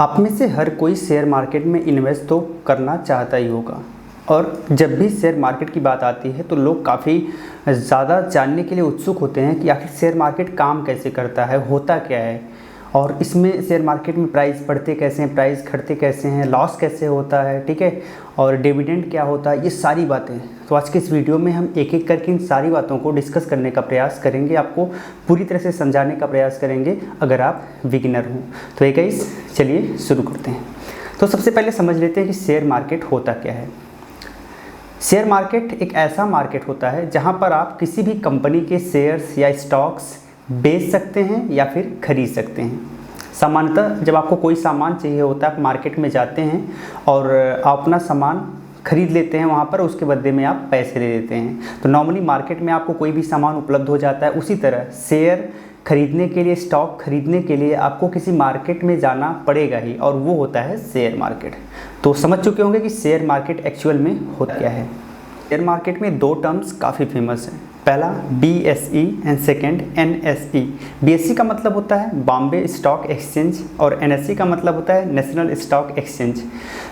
आप में से हर कोई शेयर मार्केट में इन्वेस्ट तो करना चाहता ही होगा। और जब भी शेयर मार्केट की बात आती है तो लोग काफ़ी ज़्यादा जानने के लिए उत्सुक होते हैं कि आखिर शेयर मार्केट काम कैसे करता है, होता क्या है, और इसमें शेयर मार्केट में प्राइस बढ़ते कैसे हैं, प्राइस घटते कैसे हैं, लॉस कैसे होता है, ठीक है, और डिविडेंड क्या होता है, ये सारी बातें। तो आज के इस वीडियो में हम एक एक करके इन सारी बातों को डिस्कस करने का प्रयास करेंगे, आपको पूरी तरह से समझाने का प्रयास करेंगे अगर आप बिगिनर हों। तो एक गाइस, चलिए शुरू करते हैं। तो सबसे पहले समझ लेते हैं कि शेयर मार्केट होता क्या है। शेयर मार्केट एक ऐसा मार्केट होता है जहां पर आप किसी भी कंपनी के शेयर्स या स्टॉक्स बेच सकते हैं या फिर खरीद सकते हैं। सामान्यतः जब आपको कोई सामान चाहिए होता है, आप मार्केट में जाते हैं और आप अपना सामान खरीद लेते हैं वहाँ पर, उसके बदले में आप पैसे दे देते हैं। तो नॉर्मली मार्केट में आपको कोई भी सामान उपलब्ध हो जाता है। उसी तरह शेयर खरीदने के लिए, स्टॉक खरीदने के लिए आपको किसी मार्केट में जाना पड़ेगा ही, और वो होता है शेयर मार्केट। तो समझ चुके होंगे कि शेयर मार्केट एक्चुअल में होता क्या है। शेयर मार्केट में दो टर्म्स काफ़ी फेमस हैं। पहला BSE and second NSE। BSE का मतलब होता है बॉम्बे स्टॉक एक्सचेंज और NSE का मतलब होता है नेशनल स्टॉक एक्सचेंज।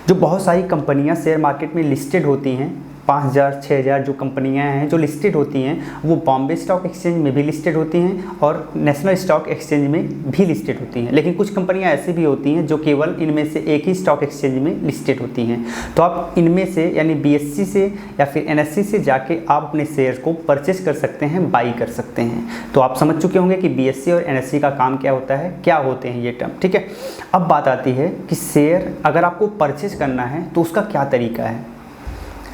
जो बहुत सारी कंपनियां शेयर मार्केट में लिस्टेड होती हैं, 5000 6000 जो कंपनियां हैं जो लिस्टेड होती हैं, वो बॉम्बे स्टॉक एक्सचेंज में भी लिस्टेड होती हैं और नेशनल स्टॉक एक्सचेंज में भी लिस्टेड होती हैं। लेकिन कुछ कंपनियां ऐसी भी होती हैं जो केवल इनमें से एक ही स्टॉक एक्सचेंज में लिस्टेड होती हैं। तो आप इनमें से यानी BSE से या फिर NSE से जाके आप अपने शेयर्स को परचेस कर सकते हैं, बाई कर सकते हैं। तो आप समझ चुके होंगे कि BSE और NSE का काम क्या होता है, क्या होते हैं ये टर्म, ठीक है। अब बात आती है कि शेयर अगर आपको परचेस करना है तो उसका क्या तरीका है।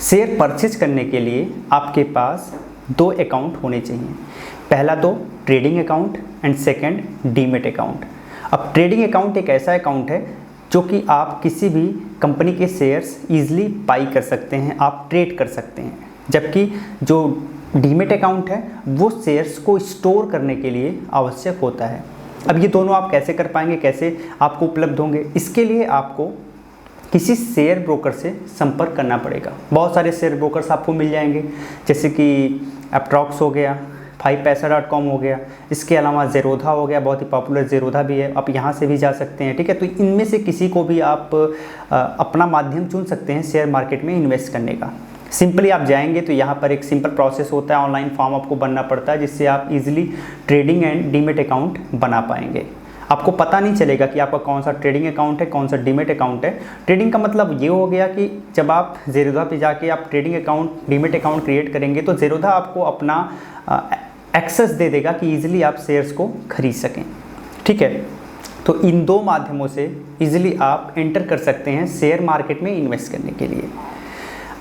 शेयर परचेज करने के लिए आपके पास दो अकाउंट होने चाहिए। पहला तो trading account and second demat account. अब ट्रेडिंग अकाउंट एक ऐसा अकाउंट है जो कि आप किसी भी कंपनी के शेयर्स इजीली बाई कर सकते हैं, आप ट्रेड कर सकते हैं। जबकि जो डीमेट अकाउंट है वो शेयर्स को स्टोर करने के लिए आवश्यक होता है। अब ये दोनों आप कैसे कर पाएंगे, कैसे आपको उपलब्ध होंगे, इसके लिए आपको किसी शेयर ब्रोकर से संपर्क करना पड़ेगा। बहुत सारे शेयर ब्रोकर्स आपको मिल जाएंगे, जैसे कि एप्ट्रॉक्स हो गया, 5paisa.com हो गया, इसके अलावा ज़ेरोधा हो गया, बहुत ही पॉपुलर ज़ेरोधा भी है, आप यहाँ से भी जा सकते हैं, ठीक है। तो इनमें से किसी को भी आप अपना माध्यम चुन सकते हैं शेयर मार्केट में इन्वेस्ट करने का। सिंपली आप जाएंगे तो यहाँ पर एक सिंपल प्रोसेस होता है, ऑनलाइन फॉर्म आपको भरना पड़ता है, जिससे आप easily trading and demat account बना पाएंगे। आपको पता नहीं चलेगा कि आपका कौन सा ट्रेडिंग अकाउंट है, कौन सा डीमेट अकाउंट है। ट्रेडिंग का मतलब ये हो गया कि जब आप ज़ेरोधा पे जाके आप trading account, demat account create करेंगे तो ज़ेरोधा आपको अपना एक्सेस दे देगा कि ईजिली आप शेयर्स को खरीद सकें, ठीक है। तो इन दो माध्यमों से ईजिली आप एंटर कर सकते हैं शेयर मार्केट में इन्वेस्ट करने के लिए।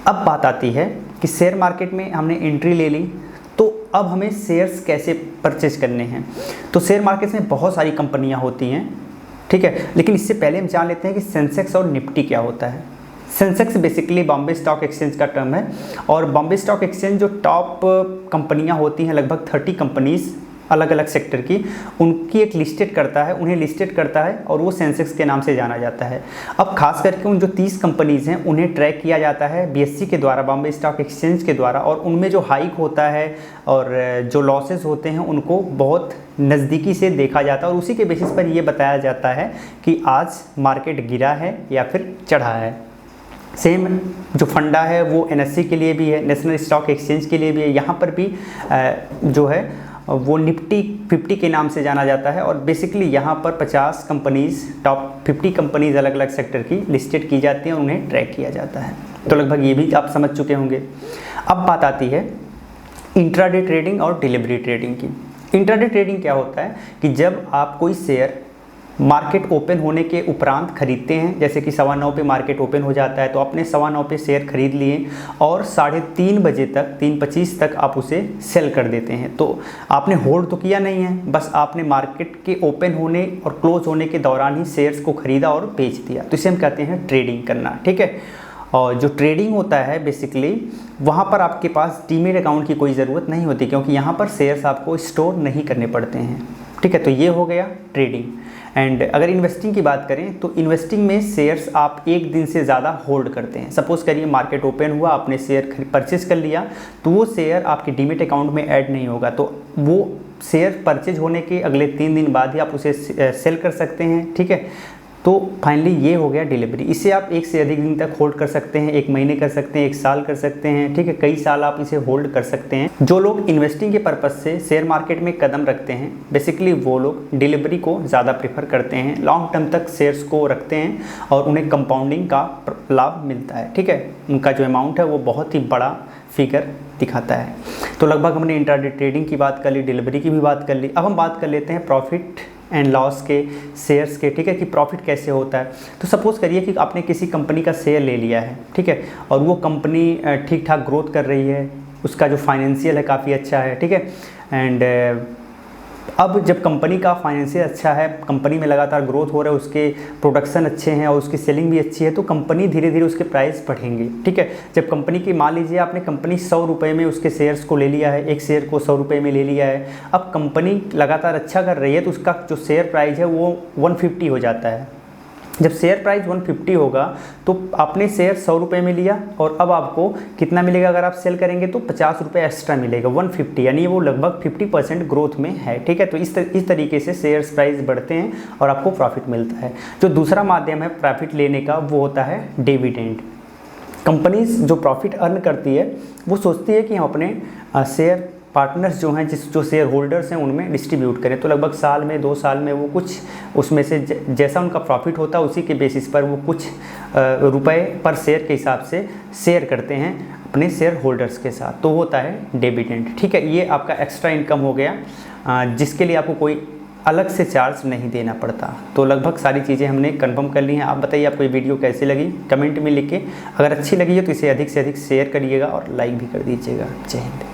अब बात आती है कि शेयर मार्केट में हमने एंट्री ले ली, तो अब हमें शेयर्स कैसे परचेज करने हैं। तो शेयर मार्केट में बहुत सारी कंपनियां होती हैं, ठीक है, लेकिन इससे पहले हम जान लेते हैं कि सेंसेक्स और निफ्टी क्या होता है। Sensex basically Bombay stock exchange का टर्म है, और बॉम्बे स्टॉक एक्सचेंज जो टॉप कंपनियां होती हैं, लगभग 30 कंपनीज अलग अलग सेक्टर की, उनकी एक लिस्टेड करता है, उन्हें लिस्टेड करता है, और वो सेंसेक्स के नाम से जाना जाता है। अब खास करके उन जो 30 कंपनीज़ हैं उन्हें ट्रैक किया जाता है BSE के द्वारा, बॉम्बे स्टॉक एक्सचेंज के द्वारा, और उनमें जो हाइक होता है और जो लॉसेस होते हैं उनको बहुत नज़दीकी से देखा जाता है, और उसी के बेसिस पर ये बताया जाता है कि आज मार्केट गिरा है या फिर चढ़ा है। सेम जो फंडा है वो NSE के लिए भी है, नेशनल स्टॉक एक्सचेंज के लिए भी है। यहाँ पर भी जो है वो निफ्टी 50 के नाम से जाना जाता है, और बेसिकली यहाँ पर 50 कंपनीज़, टॉप 50 कंपनीज़ अलग अलग सेक्टर की लिस्टेड की जाती हैं और उन्हें ट्रैक किया जाता है। तो लगभग ये भी आप समझ चुके होंगे। अब बात आती है इंट्राडे ट्रेडिंग और डिलीवरी ट्रेडिंग की। इंट्राडे ट्रेडिंग क्या होता है कि जब आप कोई शेयर मार्केट ओपन होने के उपरांत खरीदते हैं, जैसे कि 9:15 पे मार्केट ओपन हो जाता है, तो आपने 9:15 पे शेयर खरीद लिए और 3:30 बजे तक, 3:25 तक आप उसे सेल कर देते हैं। तो आपने होल्ड तो किया नहीं है, बस आपने मार्केट के ओपन होने और क्लोज होने के दौरान ही शेयर्स को खरीदा और बेच दिया। तो इसे हम कहते हैं ट्रेडिंग करना, ठीक है। और जो ट्रेडिंग होता है बेसिकली वहाँ पर आपके पास डीमेट अकाउंट की कोई ज़रूरत नहीं होती, क्योंकि यहाँ पर शेयर्स आपको स्टोर नहीं करने पड़ते हैं, ठीक है। तो ये हो गया ट्रेडिंग। एंड अगर इन्वेस्टिंग की बात करें तो इन्वेस्टिंग में शेयर्स आप एक दिन से ज़्यादा होल्ड करते हैं। सपोज़ करिए मार्केट ओपन हुआ, आपने शेयर परचेज कर लिया, तो वो शेयर आपके डीमेट अकाउंट में ऐड नहीं होगा, तो वो शेयर परचेज होने के अगले 3 दिन बाद ही आप उसे सेल कर सकते हैं, ठीक है। तो फाइनली ये हो गया डिलीवरी। इसे आप एक से अधिक दिन तक होल्ड कर सकते हैं, 1 महीने कर सकते हैं, 1 साल कर सकते हैं, ठीक है, कई साल आप इसे होल्ड कर सकते हैं। जो लोग इन्वेस्टिंग के पर्पज़ से शेयर मार्केट में कदम रखते हैं बेसिकली वो लोग डिलीवरी को ज़्यादा प्रेफर करते हैं, लॉन्ग टर्म तक शेयर्स को रखते हैं और उन्हें कंपाउंडिंग का लाभ मिलता है, ठीक है, उनका जो अमाउंट है वो बहुत ही बड़ा फिगर दिखाता है। तो लगभग हमने इंट्राडे ट्रेडिंग की बात कर ली, डिलीवरी की भी बात कर ली। अब हम बात कर लेते हैं प्रॉफिट एंड लॉस के, शेयर्स के, ठीक है, कि प्रॉफिट कैसे होता है। तो सपोज़ करिए कि आपने किसी कंपनी का शेयर ले लिया है, ठीक है, और वो कंपनी ठीक ठाक ग्रोथ कर रही है, उसका जो फाइनेंशियल है काफ़ी अच्छा है, ठीक है, एंड अब जब कंपनी का फाइनेंशियल अच्छा है, कंपनी में लगातार ग्रोथ हो रहा है, उसके प्रोडक्शन अच्छे हैं और उसकी सेलिंग भी अच्छी है, तो कंपनी धीरे धीरे उसके प्राइस बढ़ेंगे, ठीक है। जब कंपनी की, मान लीजिए आपने कंपनी 100 रुपये में उसके शेयर्स को ले लिया है, एक शेयर को 100 रुपये में ले लिया है, अब कंपनी लगातार अच्छा कर रही है तो उसका जो शेयर प्राइस है वो 150 हो जाता है। जब शेयर प्राइस 150 होगा तो आपने शेयर 100 रुपये में लिया और अब आपको कितना मिलेगा, अगर आप सेल करेंगे तो 50 रुपये एक्स्ट्रा मिलेगा, 150, यानी वो लगभग 50% ग्रोथ में है, ठीक है। तो इस तरीके से शेयर्स प्राइस बढ़ते हैं और आपको प्रॉफिट मिलता है। जो दूसरा माध्यम है प्रॉफिट लेने का वो होता है डिविडेंड। कंपनीज जो प्रॉफिट अर्न करती है वो सोचती है कि हम अपने शेयर पार्टनर्स जो हैं, जो शेयर होल्डर्स हैं, उनमें डिस्ट्रीब्यूट करें। तो लगभग साल में 2 साल में वो कुछ उसमें से जैसा उनका प्रॉफिट होता है उसी के बेसिस पर वो कुछ रुपए पर शेयर के हिसाब से शेयर करते हैं अपने शेयर होल्डर्स के साथ, तो होता है डिविडेंड, ठीक है। ये आपका एक्स्ट्रा इनकम हो गया जिसके लिए आपको कोई अलग से चार्ज नहीं देना पड़ता। तो लगभग सारी चीज़ें हमने कंफर्म कर ली हैं। आप बताइए आपको ये वीडियो कैसी लगी, कमेंट में लिख के, अगर अच्छी लगी है तो इसे अधिक से अधिक शेयर करिएगा और लाइक भी कर दीजिएगा। जय हिंद।